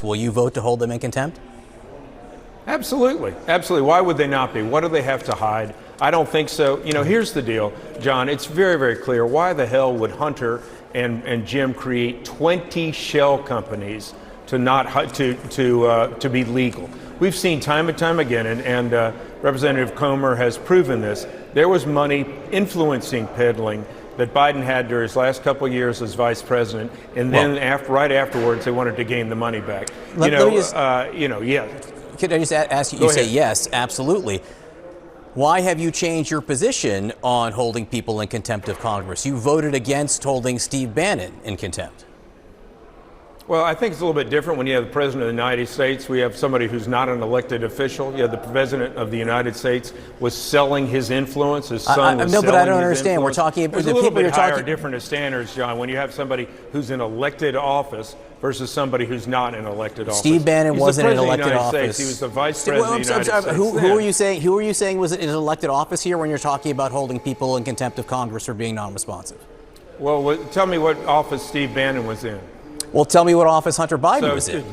will you vote to hold them in contempt? Absolutely. Absolutely. Why would they not be? What do they have to hide? I don't think so. You know, here's the deal, John. It's very, very clear. Why the hell would Hunter and Jim create 20 shell companies to be legal? We've seen time and time again, and Representative Comer has proven this. There was money influencing peddling that Biden had during his last couple of years as vice president, and then right afterwards, they wanted to gain the money back. Yeah. Could I just ask you? You say yes, absolutely. Why have you changed your position on holding people in contempt of Congress? You voted against holding Steve Bannon in contempt. Well, I think it's a little bit different when you have the President of the United States. We have somebody who's not an elected official. You have the President of the United States was selling his influence. His son was selling but I don't his understand. Influence. We're talking about the people you're talking. Different standards, John. When you have somebody who's in elected office versus somebody who's not in elected office. Steve Bannon wasn't in elected office. He was the vice president of the United States. Who are you saying was in an elected office here when you're talking about holding people in contempt of Congress for being non-responsive? Well, tell me what office Steve Bannon was in. Well, tell me what office Hunter Biden was in.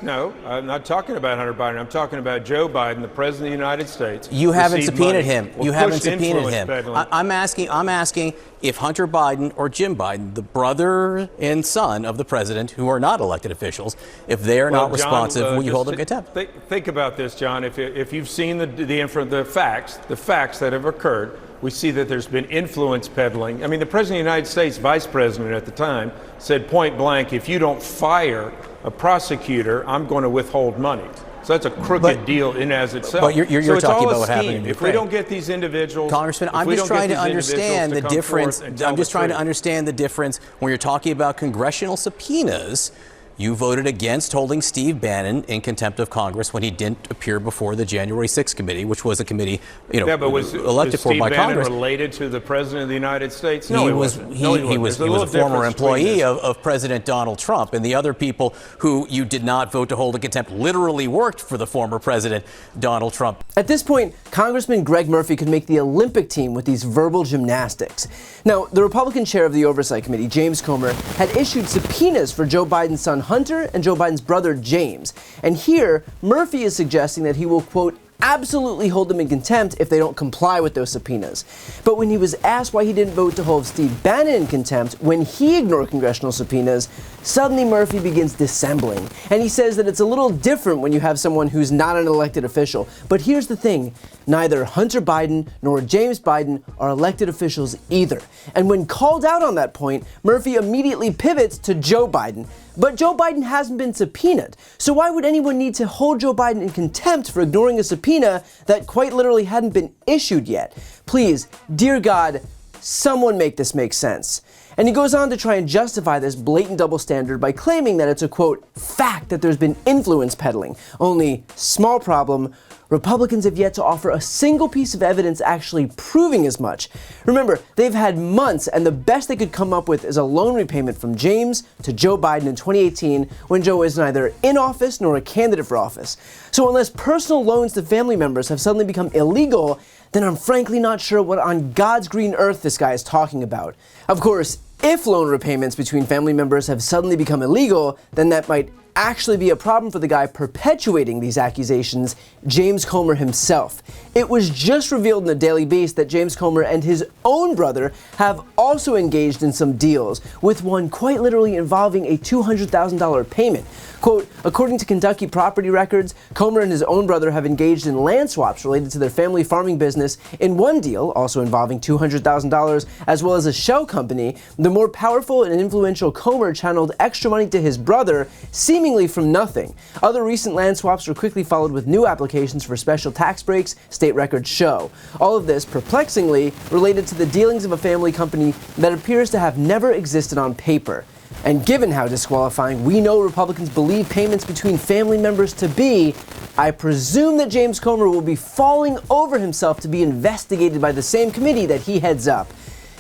No, I'm not talking about Hunter Biden. I'm talking about Joe Biden, the President of the United States. You haven't subpoenaed him. You haven't subpoenaed him. I'm asking if Hunter Biden or Jim Biden, the brother and son of the president, who are not elected officials, if they are not responsive, will you hold them in contempt? Think about this, John. If you've seen the facts that have occurred, we see that there's been influence peddling. I mean, the President of the United States, vice president at the time, said point blank, if you don't fire a prosecutor, I'm going to withhold money. So that's a crooked deal in as itself. But you're talking about what happened in Ukraine. If we don't get these individuals, Congressman, I'm just trying to understand the difference. I'm just trying to understand the difference when you're talking about congressional subpoenas. You voted against holding Steve Bannon in contempt of Congress when he didn't appear before the January 6th committee, which was a committee, elected for by Congress. Was Steve Bannon related to the President of the United States? No, he wasn't. He was a former employee of President Donald Trump, and the other people who you did not vote to hold in contempt literally worked for the former President Donald Trump. At this point, Congressman Greg Murphy could make the Olympic team with these verbal gymnastics. Now, the Republican chair of the Oversight Committee, James Comer, had issued subpoenas for Joe Biden's son Hunter and Joe Biden's brother James. And here, Murphy is suggesting that he will, quote, absolutely hold them in contempt if they don't comply with those subpoenas. But when he was asked why he didn't vote to hold Steve Bannon in contempt when he ignored congressional subpoenas, suddenly Murphy begins dissembling. And he says that it's a little different when you have someone who's not an elected official. But here's the thing, neither Hunter Biden nor James Biden are elected officials either. And when called out on that point, Murphy immediately pivots to Joe Biden. But Joe Biden hasn't been subpoenaed. So why would anyone need to hold Joe Biden in contempt for ignoring a subpoena that quite literally hadn't been issued yet? Please, dear God, someone make this make sense. And he goes on to try and justify this blatant double standard by claiming that it's a, quote, fact that there's been influence peddling. Only, small problem, Republicans have yet to offer a single piece of evidence actually proving as much. Remember, they've had months, and the best they could come up with is a loan repayment from James to Joe Biden in 2018 when Joe was neither in office nor a candidate for office. So unless personal loans to family members have suddenly become illegal, then I'm frankly not sure what on God's green earth this guy is talking about. Of course, if loan repayments between family members have suddenly become illegal, then that might actually be a problem for the guy perpetuating these accusations, James Comer himself. It was just revealed in the Daily Beast that James Comer and his own brother have also engaged in some deals, with one quite literally involving a $200,000 payment. Quote, according to Kentucky property records, Comer and his own brother have engaged in land swaps related to their family farming business. In one deal, also involving $200,000, as well as a shell company, the more powerful and influential Comer channeled extra money to his brother, seemingly from nothing. Other recent land swaps were quickly followed with new applications for special tax breaks, state records show. All of this, perplexingly, related to the dealings of a family company that appears to have never existed on paper. And given how disqualifying we know Republicans believe payments between family members to be, I presume that James Comer will be falling over himself to be investigated by the same committee that he heads up.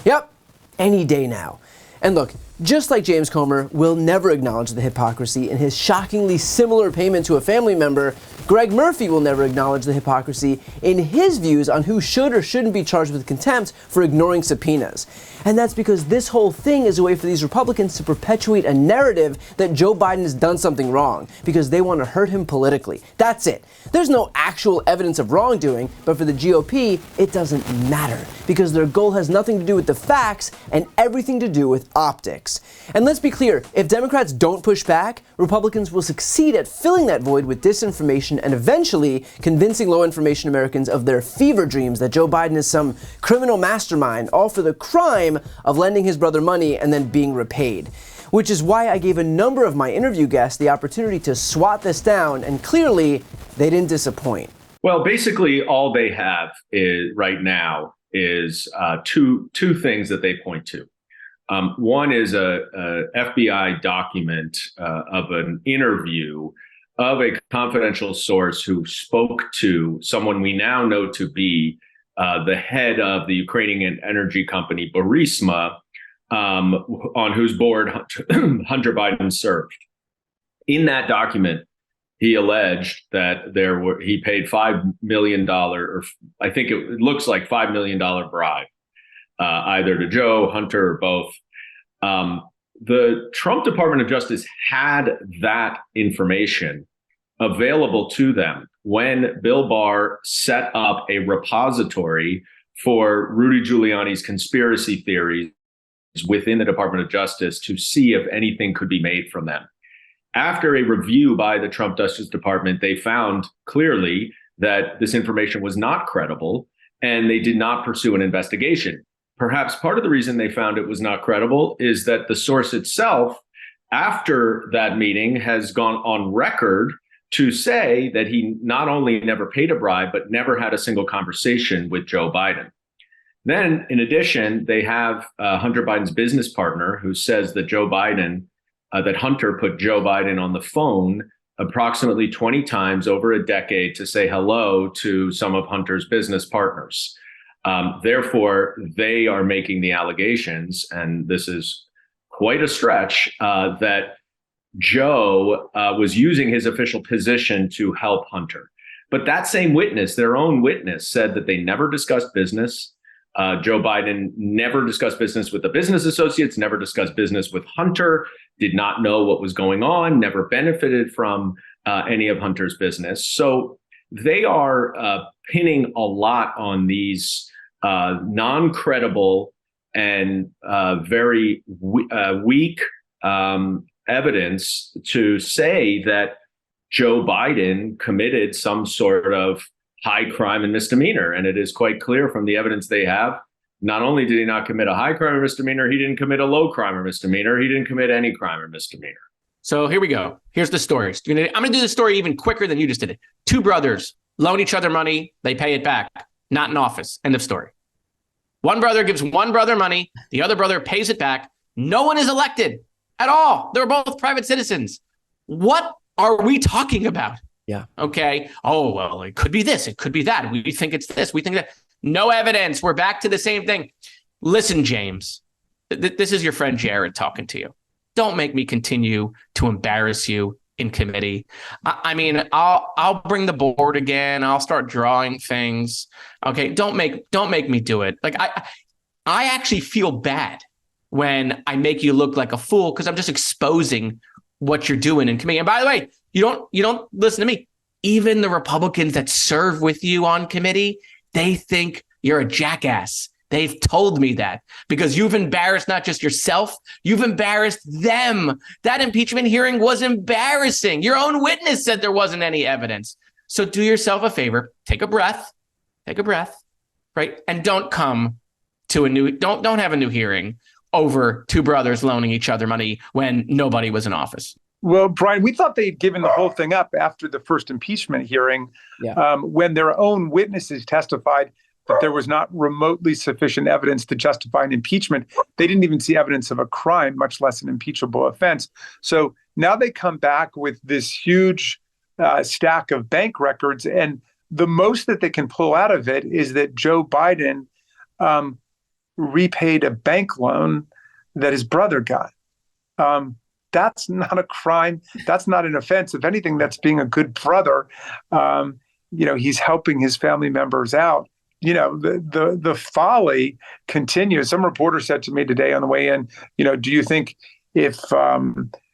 Yep, any day now. And look, just like James Comer will never acknowledge the hypocrisy in his shockingly similar payment to a family member, Greg Murphy will never acknowledge the hypocrisy in his views on who should or shouldn't be charged with contempt for ignoring subpoenas. And that's because this whole thing is a way for these Republicans to perpetuate a narrative that Joe Biden has done something wrong because they want to hurt him politically. That's it. There's no actual evidence of wrongdoing, but for the GOP, it doesn't matter because their goal has nothing to do with the facts and everything to do with optics. And let's be clear, if Democrats don't push back, Republicans will succeed at filling that void with disinformation and eventually convincing low-information Americans of their fever dreams that Joe Biden is some criminal mastermind, all for the crime of lending his brother money and then being repaid. Which is why I gave a number of my interview guests the opportunity to swat this down, and clearly they didn't disappoint. Well, basically all they have is right now is two things that they point to. One is a FBI document of an interview of a confidential source who spoke to someone we now know to be the head of the Ukrainian energy company Burisma, on whose board Hunter Biden served. In that document, he alleged that he paid $5 million, or I think it looks like $5 million bribe, either to Joe, Hunter, or both. The Trump Department of Justice had that information available to them when Bill Barr set up a repository for Rudy Giuliani's conspiracy theories within the Department of Justice to see if anything could be made from them. After a review by the Trump Justice Department, they found clearly that this information was not credible, and they did not pursue an investigation. Perhaps part of the reason they found it was not credible is that the source itself, after that meeting, has gone on record to say that he not only never paid a bribe, but never had a single conversation with Joe Biden. Then, in addition, they have Hunter Biden's business partner who says that that Hunter put Joe Biden on the phone approximately 20 times over a decade to say hello to some of Hunter's business partners. Therefore, they are making the allegations, and this is quite a stretch, that Joe was using his official position to help Hunter. But that same witness, their own witness, said that they never discussed business. Joe Biden never discussed business with the business associates, never discussed business with Hunter, did not know what was going on, never benefited from any of Hunter's business. So they are pinning a lot on these non-credible and very weak evidence to say that Joe Biden committed some sort of high crime and misdemeanor. And it is quite clear from the evidence they have, not only did he not commit a high crime or misdemeanor, he didn't commit a low crime or misdemeanor. He didn't commit any crime or misdemeanor. So here we go. Here's the story. I'm going to do the story even quicker than you just did it. Two brothers loan each other money. They pay it back. Not in office. End of story. One brother gives one brother money. The other brother pays it back. No one is elected at all. They're both private citizens. What are we talking about? Yeah. Okay. Oh, well, it could be this. It could be that. We think it's this. We think that. No evidence. We're back to the same thing. Listen, James, this is your friend Jared talking to you. Don't make me continue to embarrass you in committee. I mean, I'll bring the board again. I'll start drawing things. Okay. Don't make me do it. Like I actually feel bad when I make you look like a fool because I'm just exposing what you're doing in committee. And by the way, you don't listen to me. Even the Republicans that serve with you on committee, they think you're a jackass. They've told me that because you've embarrassed not just yourself, you've embarrassed them. That impeachment hearing was embarrassing. Your own witness said there wasn't any evidence. So do yourself a favor, take a breath, right? And don't come to don't have a new hearing over two brothers loaning each other money when nobody was in office. Well, Brian, we thought they'd given the whole thing up after the first impeachment hearing, when their own witnesses testified that there was not remotely sufficient evidence to justify an impeachment. They didn't even see evidence of a crime, much less an impeachable offense. So now they come back with this huge stack of bank records, and the most that they can pull out of it is that Joe Biden repaid a bank loan that his brother got. that's not a crime. That's not an offense. If anything, that's being a good brother. He's helping his family members out. The folly continues. Some reporter said to me today on the way in, do you think if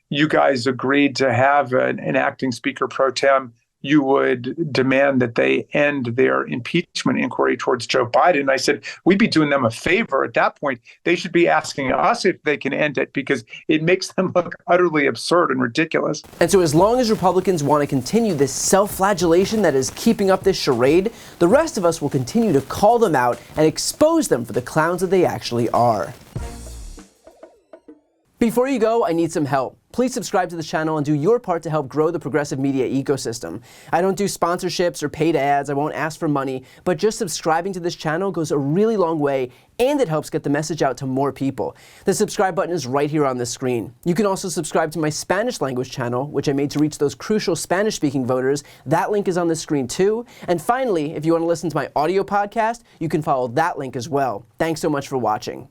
you guys agreed to have an acting speaker pro tem, you would demand that they end their impeachment inquiry towards Joe Biden? And I said, we'd be doing them a favor at that point. They should be asking us if they can end it, because it makes them look utterly absurd and ridiculous. And so as long as Republicans want to continue this self-flagellation that is keeping up this charade, the rest of us will continue to call them out and expose them for the clowns that they actually are. Before you go, I need some help. Please subscribe to the channel and do your part to help grow the progressive media ecosystem. I don't do sponsorships or paid ads, I won't ask for money, but just subscribing to this channel goes a really long way, and it helps get the message out to more people. The subscribe button is right here on the screen. You can also subscribe to my Spanish language channel, which I made to reach those crucial Spanish-speaking voters. That link is on the screen too. And finally, if you want to listen to my audio podcast, you can follow that link as well. Thanks so much for watching.